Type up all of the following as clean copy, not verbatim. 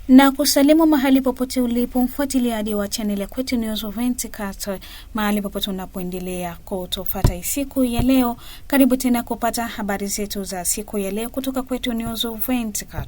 Na kusalimu mahali popote ulipo mfuatiliaji wa channel ya Kwetu News 24 mahali popote unapoendelea kutufuata siku ya leo. Karibu tena kupata habari zetu za siku ya leo kutoka Kwetu News 24.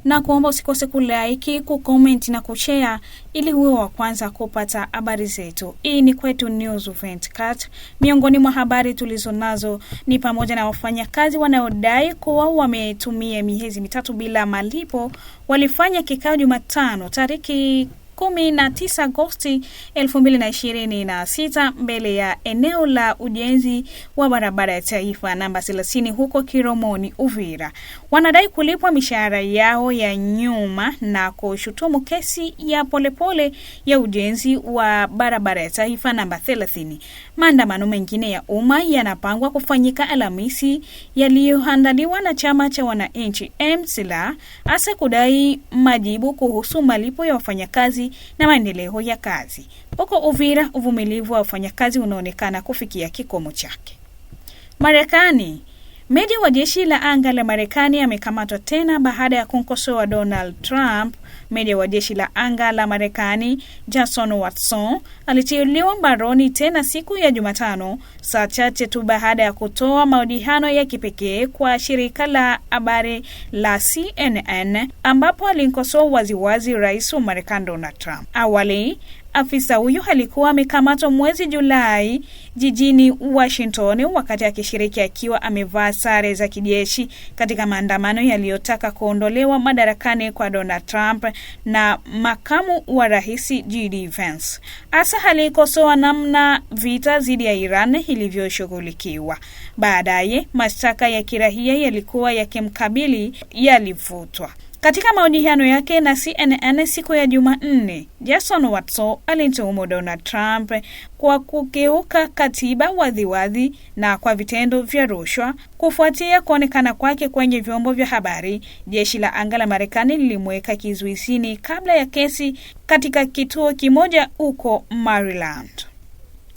Na kuomba usikose kulike, kucomment na kushare ili uwe wa kwanza kupata habari zetu. Hii ni Kwetu News 24. Miongoni mwa habari tulizonazo ni pamoja na wafanyakazi wanaodai kuwa wametumia miezi mitatu bila malipo walifanya kikao Jumatano tariki 19 Agosti 2026 mbele ya eneo la ujenzi wa barabara ya taifa namba 30 huko Kiromoni, Uvira. Wanadai kulipwa mishahara yao ya nyuma na kushutumu kesi ya polepole ya ujenzi wa barabara ya taifa namba 30. Maandamano mengine ya umma yanapangwa kufanyika Alhamisi yaliyoandaliwa na chama cha wananchi MCLA hasa kudai majibu kuhusu malipo ya wafanyakazi na maendeleo ya kazi. Huko Uvira, uvumilivu wa wafanyakazi unaonekana kufikia kikomo chake. Marekani. Media wa jeshi la anga la Marekani amekamatwa tena baada ya kumkosoa Donald Trump. Media wa jeshi la anga la Marekani Jason Watson aliteuliwa mbaroni tena siku ya Jumatano, saa chache tu baada ya kutoa mahojiano ya kipekee kwa shirika la habari la CNN ambapo alimkosoa waziwazi rais wa Marekani Donald Trump. Awali, afisa huyo alikuwa amekamatwa mwezi Julai jijini Washington wakati akishiriki akiwa amevaa sare za kijeshi katika maandamano yaliyotaka kuondolewa madarakani kwa Donald Trump na makamu wa rais JD Vance. Asa alikosoa namna vita dhidi ya Iran ilivyoshughulikiwa. Baadaye, mashtaka ya kiraia yalikuwa yakimkabili yalifutwa. Katika mahojiano yake na CNN siku ya Jumanne, Jason Watson alimtuhumu Donald Trump kwa kukeuka katiba waziwazi na kwa vitendo vya rushwa. Kufuatia kuonekana kwake kwenye vyombo vya habari, jeshi la anga la Marekani lilimweka kizuizini kabla ya kesi katika kituo kimoja huko Maryland.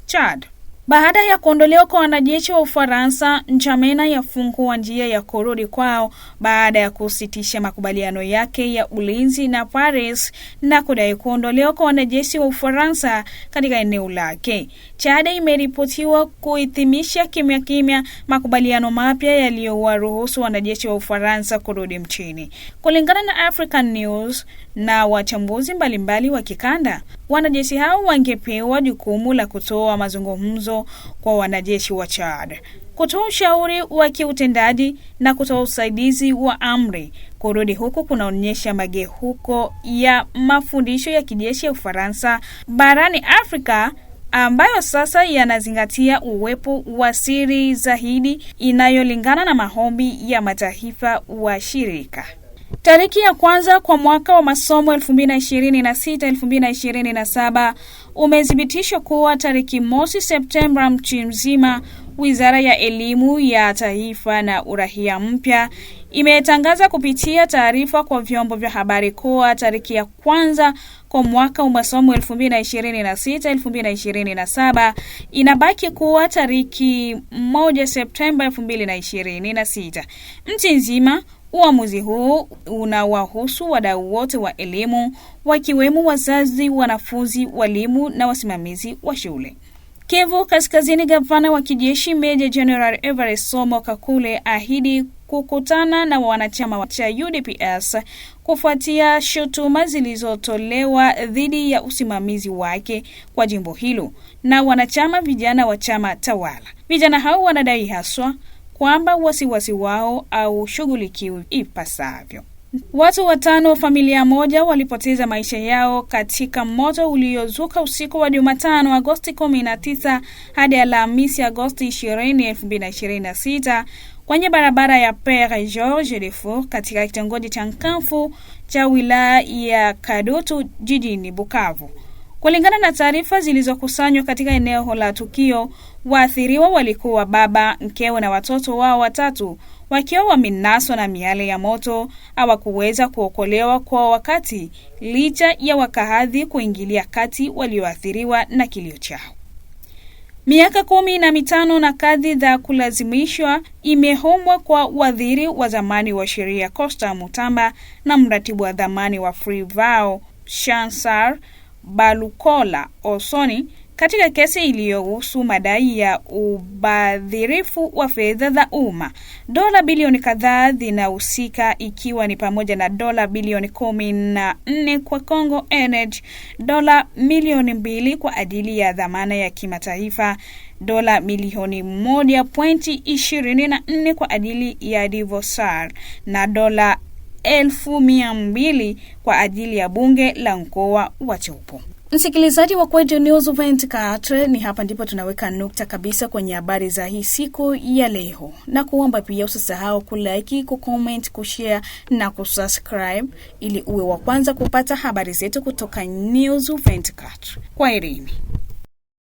Chad. Baada ya kuondolewa kwa wanajeshi wa Ufaransa, N'Djamena yafungua njia ya kurudi kwao baada ya kusitisha makubaliano yake ya ulinzi na Paris na kudai kuondolewa kwa wanajeshi wa Ufaransa katika eneo lake. Chad imeripotiwa kuhitimisha kimya makubaliano mapya yaliyowaruhusu wanajeshi wa Ufaransa kurudi mchini. Kulingana na African News na wachambuzi mbalimbali wa kikanda, wanajeshi hao wangepewa jukumu la kutoa mazungumzo kwa wanajeshi wa Chad, kutoa ushauri wa kiutendaji na kutoa usaidizi wa amri. Kurudi huko kunaonyesha mageuko ya mafundisho ya kijeshi ya Ufaransa barani Afrika ambayo sasa yanazingatia uwepo wa siri zaidi inayolingana na maombi ya mataifa wa shirika. Tariki ya kwanza kwa mwaka wa masomo 2026-2027 umethibitishwa kuwa tariki mosi Septemba nchi mzima. Wizara ya Elimu ya Taifa na Uraia mpya imetangaza kupitia taarifa kwa vyombo vya habari kuwa tariki ya kwanza kwa mwaka wa masomo 2026-2027 inabaki kuwa tariki 1 Septemba 2026. Nchi nzima. Uamuzi huu unawahusu wadau wote wa elimu wakiwemo wazazi, wanafunzi, walimu na wasimamizi wa shule. Kivu Kaskazini, gavana wa kijeshi Meja General Everest Somo Kakule ahidi kukutana na wanachama cha UDPS kufuatia shutuma zilizotolewa dhidi ya usimamizi wake kwa jimbo hilo na wanachama vijana wa chama tawala. Vijana hao wanadai haswa kwamba wasiwasi wao au shughulikiwi ipasavyo. Watu 5 wa familia moja walipoteza maisha yao katika moto uliozuka usiku wa Jumatano Agosti 19 hadi Alhamisi Agosti 20, 2026 kwenye barabara ya Pere George Defour katika kitongoji cha Nkamfu cha wilaya ya Kadutu jijini Bukavu. Kulingana na taarifa zilizokusanywa katika eneo la tukio, waathiriwa walikuwa baba, mkewe na watoto wao 3 wakiwa wamenaswa na miale ya moto. Hawakuweza kuokolewa kwa wakati licha ya wakaazi kuingilia kati walioathiriwa na kilio chao. Miaka 15 na kadhi za kulazimishwa imehombwa kwa waziri wa zamani wa sheria Costa Mutamba na mratibu wa zamani wa Freevao Chancellor Balukola Osoni katika kesi iliyohusu madai ya ubadhirifu wa fedha za umma. Dola bilioni kadhaa zinahusika, ikiwa ni pamoja na dola bilioni 14 kwa Congo Energy, dola milioni 2 kwa ajili ya dhamana ya kimataifa, dola milioni 1.24 kwa ajili ya Divosar na dola 1,200 kwa ajili ya bunge la mkoa wa Chopo. Msikilizaji wa Kwetu News 24, ni hapa ndipo tunaweka nukta kabisa kwenye habari za hii siku ya leo. Na kuomba pia usisahau kulike, kucomment, kushare na kusubscribe ili uwe wa kwanza kupata habari zetu kutoka News 24. Kwaherini.